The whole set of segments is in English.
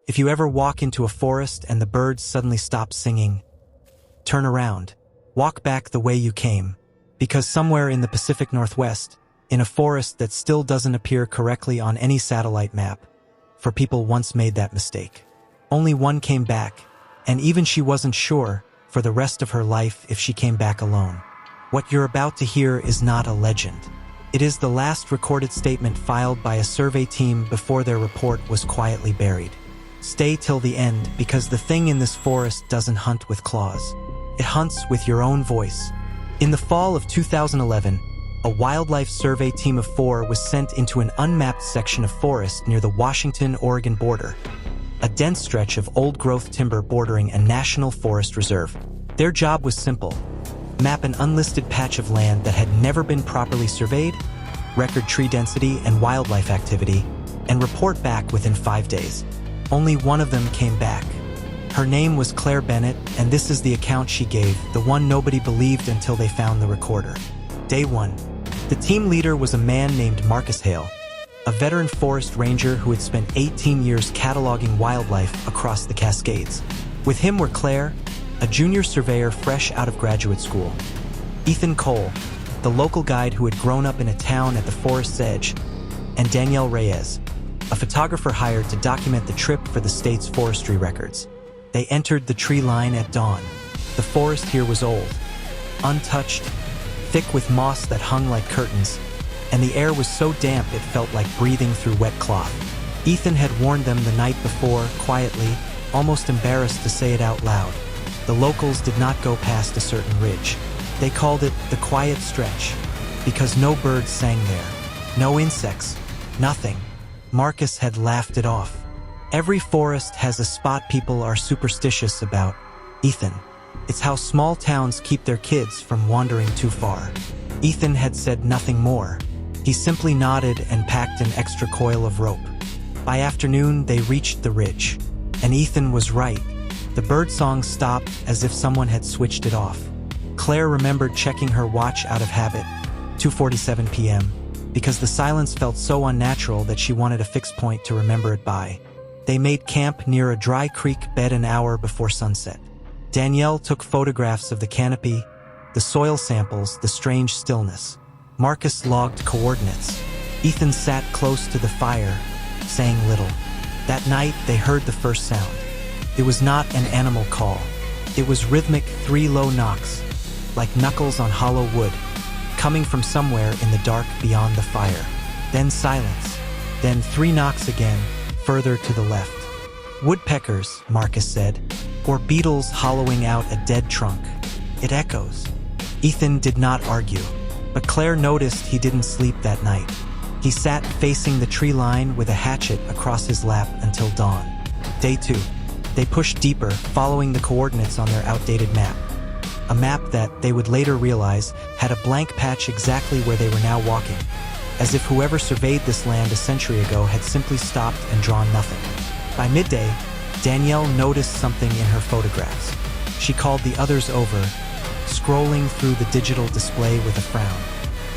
If you ever walk into a forest and the birds suddenly stop singing, turn around. Walk back the way you came. Because somewhere in the Pacific Northwest, in a forest that still doesn't appear correctly on any satellite map, for people once made that mistake. Only one came back, and even she wasn't sure, for the rest of her life, if she came back alone. What you're about to hear is not a legend. It is the last recorded statement filed by a survey team before their report was quietly buried. Stay till the end, because the thing in this forest doesn't hunt with claws. It hunts with your own voice. In the fall of 2011, a wildlife survey team of 4 was sent into an unmapped section of forest near the Washington-Oregon border, a dense stretch of old-growth timber bordering a national forest reserve. Their job was simple: map an unlisted patch of land that had never been properly surveyed, record tree density and wildlife activity, and report back within 5 days. Only one of them came back. Her name was Claire Bennett, and this is the account she gave, the one nobody believed until they found the recorder. Day 1. The team leader was a man named Marcus Hale, a veteran forest ranger who had spent 18 years cataloging wildlife across the Cascades. With him were Claire, a junior surveyor fresh out of graduate school; Ethan Cole, the local guide who had grown up in a town at the forest's edge; and Danielle Reyes, a photographer hired to document the trip for the state's forestry records. They entered the tree line at dawn. The forest here was old, untouched, thick with moss that hung like curtains, and the air was so damp it felt like breathing through wet cloth. Ethan had warned them the night before, quietly, almost embarrassed to say it out loud. The locals did not go past a certain ridge. They called it the Quiet Stretch, because no birds sang there, no insects, nothing. Marcus had laughed it off. Every forest has a spot people are superstitious about. Ethan, it's how small towns keep their kids from wandering too far. Ethan had said nothing more. He simply nodded and packed an extra coil of rope. By afternoon, they reached the ridge. And Ethan was right. The birdsong stopped as if someone had switched it off. Claire remembered checking her watch out of habit, 2:47 p.m., because the silence felt so unnatural that she wanted a fixed point to remember it by. They made camp near a dry creek bed an hour before sunset. Danielle took photographs of the canopy, the soil samples, the strange stillness. Marcus logged coordinates. Ethan sat close to the fire, saying little. That night, they heard the first sound. It was not an animal call. It was rhythmic 3 low knocks, like knuckles on hollow wood, coming from somewhere in the dark beyond the fire. Then silence. Then 3 knocks again, further to the left. Woodpeckers, Marcus said, or beetles hollowing out a dead trunk. It echoes. Ethan did not argue, but Claire noticed he didn't sleep that night. He sat facing the tree line with a hatchet across his lap until dawn. Day 2. They pushed deeper, following the coordinates on their outdated map. A map that, they would later realize, had a blank patch exactly where they were now walking, as if whoever surveyed this land a century ago had simply stopped and drawn nothing. By midday, Danielle noticed something in her photographs. She called the others over, scrolling through the digital display with a frown.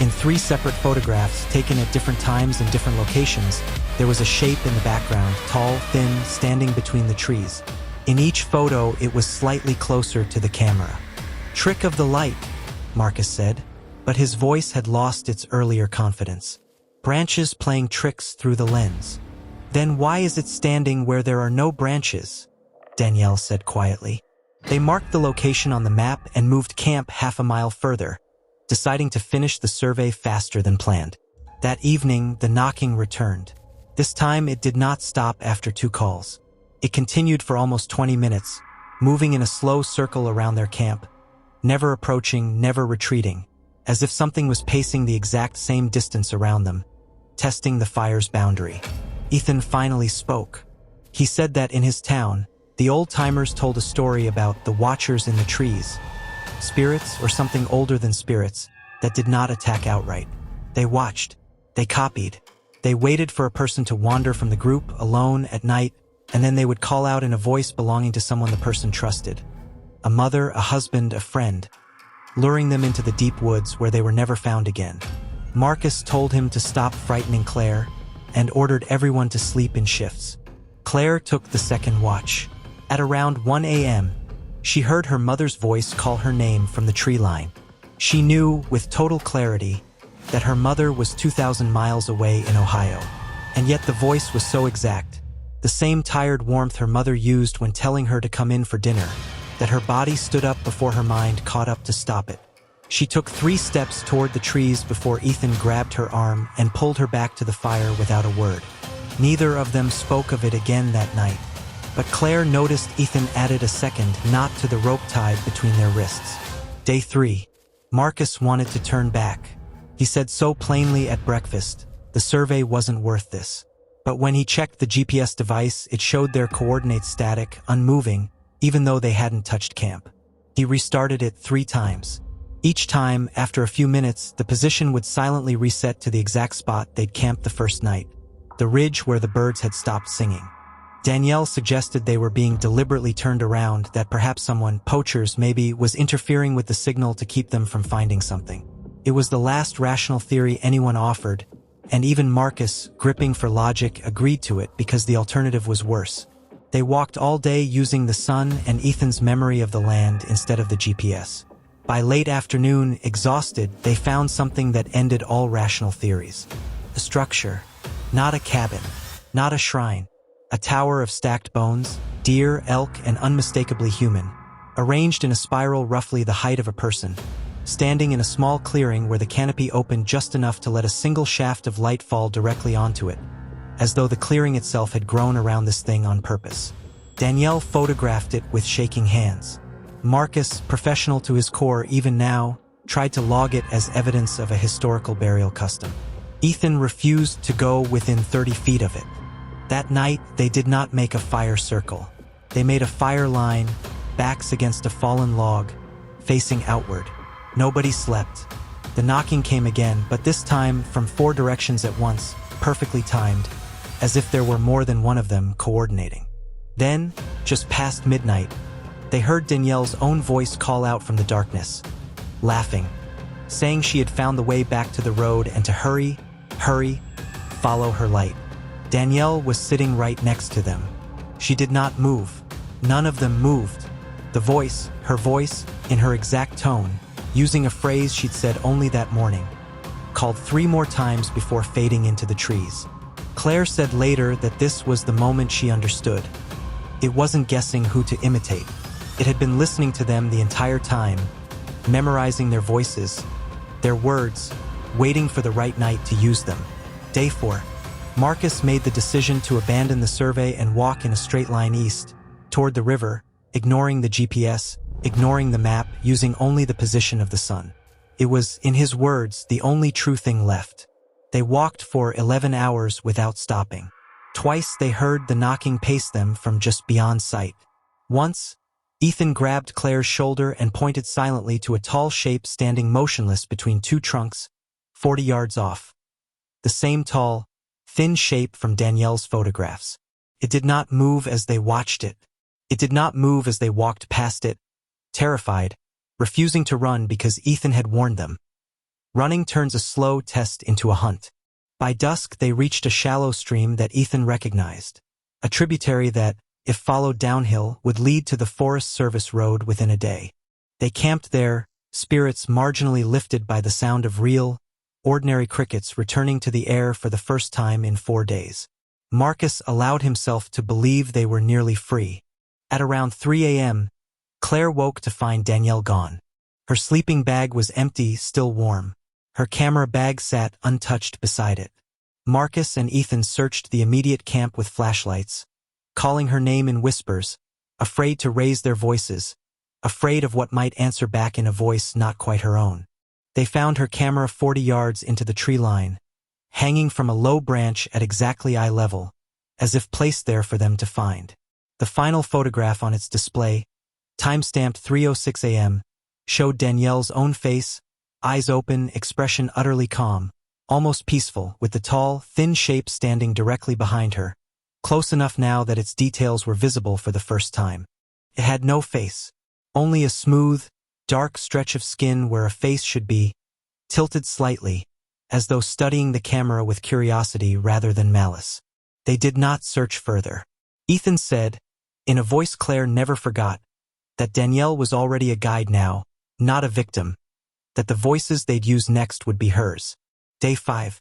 In 3 separate photographs, taken at different times and different locations, there was a shape in the background, tall, thin, standing between the trees. In each photo, it was slightly closer to the camera. Trick of the light, Marcus said, but his voice had lost its earlier confidence. Branches playing tricks through the lens. Then why is it standing where there are no branches? Danielle said quietly. They marked the location on the map and moved camp half a mile further, deciding to finish the survey faster than planned. That evening, the knocking returned. This time, it did not stop after 2 calls. It continued for almost 20 minutes, moving in a slow circle around their camp, never approaching, never retreating, as if something was pacing the exact same distance around them, testing the fire's boundary. Ethan finally spoke. He said that in his town, the old-timers told a story about the watchers in the trees, spirits or something older than spirits, that did not attack outright. They watched. They copied. They waited for a person to wander from the group alone at night, and then they would call out in a voice belonging to someone the person trusted. A mother, a husband, a friend, luring them into the deep woods where they were never found again. Marcus told him to stop frightening Claire and ordered everyone to sleep in shifts. Claire took the second watch. At around 1 a.m., she heard her mother's voice call her name from the tree line. She knew, with total clarity, that her mother was 2,000 miles away in Ohio. And yet the voice was so exact, the same tired warmth her mother used when telling her to come in for dinner, that her body stood up before her mind caught up to stop it. She took 3 steps toward the trees before Ethan grabbed her arm and pulled her back to the fire without a word. Neither of them spoke of it again that night, but Claire noticed Ethan added a second knot to the rope tied between their wrists. Day 3. Marcus wanted to turn back. He said so plainly at breakfast, the survey wasn't worth this. But when he checked the GPS device, it showed their coordinates static, unmoving, even though they hadn't touched camp. He restarted it 3 times. Each time, after a few minutes, the position would silently reset to the exact spot they'd camped the first night, the ridge where the birds had stopped singing. Danielle suggested they were being deliberately turned around, that perhaps someone, poachers maybe, was interfering with the signal to keep them from finding something. It was the last rational theory anyone offered, and even Marcus, gripping for logic, agreed to it because the alternative was worse. They walked all day using the sun and Ethan's memory of the land instead of the GPS. By late afternoon, exhausted, they found something that ended all rational theories. A structure. Not a cabin. Not a shrine. A tower of stacked bones, deer, elk, and unmistakably human, arranged in a spiral roughly the height of a person, standing in a small clearing where the canopy opened just enough to let a single shaft of light fall directly onto it, as though the clearing itself had grown around this thing on purpose. Danielle photographed it with shaking hands. Marcus, professional to his core even now, tried to log it as evidence of a historical burial custom. Ethan refused to go within 30 feet of it. That night, they did not make a fire circle. They made a fire line, backs against a fallen log, facing outward. Nobody slept. The knocking came again, but this time from 4 directions at once, perfectly timed, as if there were more than one of them coordinating. Then, just past midnight, they heard Danielle's own voice call out from the darkness, laughing, saying she had found the way back to the road and to hurry, follow her light. Danielle was sitting right next to them. She did not move. None of them moved. The voice, her voice, in her exact tone, using a phrase she'd said only that morning, called 3 more times before fading into the trees. Claire said later that this was the moment she understood. It wasn't guessing who to imitate. It had been listening to them the entire time, memorizing their voices, their words, waiting for the right night to use them. Day 4. Marcus made the decision to abandon the survey and walk in a straight line east, toward the river, ignoring the GPS, ignoring the map, using only the position of the sun. It was, in his words, the only true thing left. They walked for 11 hours without stopping. Twice they heard the knocking pace them from just beyond sight. Once, Ethan grabbed Claire's shoulder and pointed silently to a tall shape standing motionless between 2 trunks, 40 yards off. The same tall, thin shape from Danielle's photographs. It did not move as they watched it. It did not move as they walked past it, terrified, refusing to run because Ethan had warned them. Running turns a slow test into a hunt. By dusk, they reached a shallow stream that Ethan recognized, a tributary that, if followed downhill, would lead to the Forest Service road within a day. They camped there, spirits marginally lifted by the sound of real, ordinary crickets returning to the air for the first time in 4 days. Marcus allowed himself to believe they were nearly free. At around 3 a.m., Claire woke to find Danielle gone. Her sleeping bag was empty, still warm. Her camera bag sat untouched beside it. Marcus and Ethan searched the immediate camp with flashlights, calling her name in whispers, afraid to raise their voices, afraid of what might answer back in a voice not quite her own. They found her camera 40 yards into the tree line, hanging from a low branch at exactly eye level, as if placed there for them to find. The final photograph on its display, time-stamped 3:06 a.m., showed Danielle's own face, eyes open, expression utterly calm, almost peaceful, with the tall, thin shape standing directly behind her, close enough now that its details were visible for the first time. It had no face, only a smooth, dark stretch of skin where a face should be, tilted slightly, as though studying the camera with curiosity rather than malice. They did not search further. Ethan said, in a voice Claire never forgot, that Danielle was already a guide now, not a victim, that the voices they'd use next would be hers. Day 5.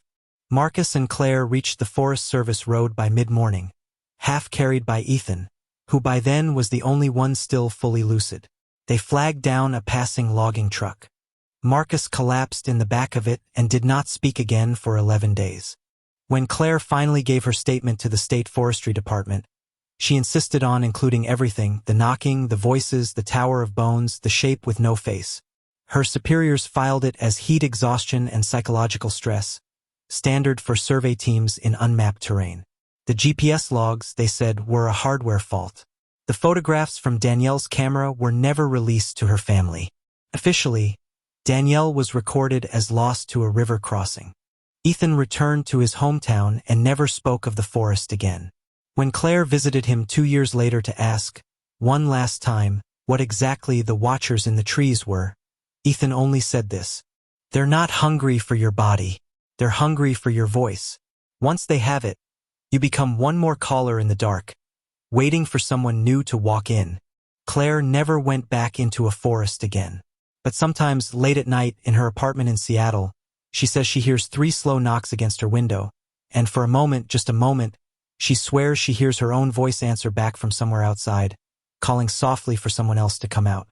Marcus and Claire reached the Forest Service road by mid-morning, half carried by Ethan, who by then was the only one still fully lucid. They flagged down a passing logging truck. Marcus collapsed in the back of it and did not speak again for 11 days. When Claire finally gave her statement to the State Forestry Department, she insisted on including everything: the knocking, the voices, the tower of bones, the shape with no face. Her superiors filed it as heat exhaustion and psychological stress, standard for survey teams in unmapped terrain. The GPS logs, they said, were a hardware fault. The photographs from Danielle's camera were never released to her family. Officially, Danielle was recorded as lost to a river crossing. Ethan returned to his hometown and never spoke of the forest again. When Claire visited him 2 years later to ask, one last time, what exactly the watchers in the trees were, Ethan only said this: "They're not hungry for your body. They're hungry for your voice. Once they have it, you become one more caller in the dark, waiting for someone new to walk in." Claire never went back into a forest again. But sometimes, late at night, in her apartment in Seattle, she says she hears 3 slow knocks against her window, and for a moment, just a moment, she swears she hears her own voice answer back from somewhere outside, calling softly for someone else to come out.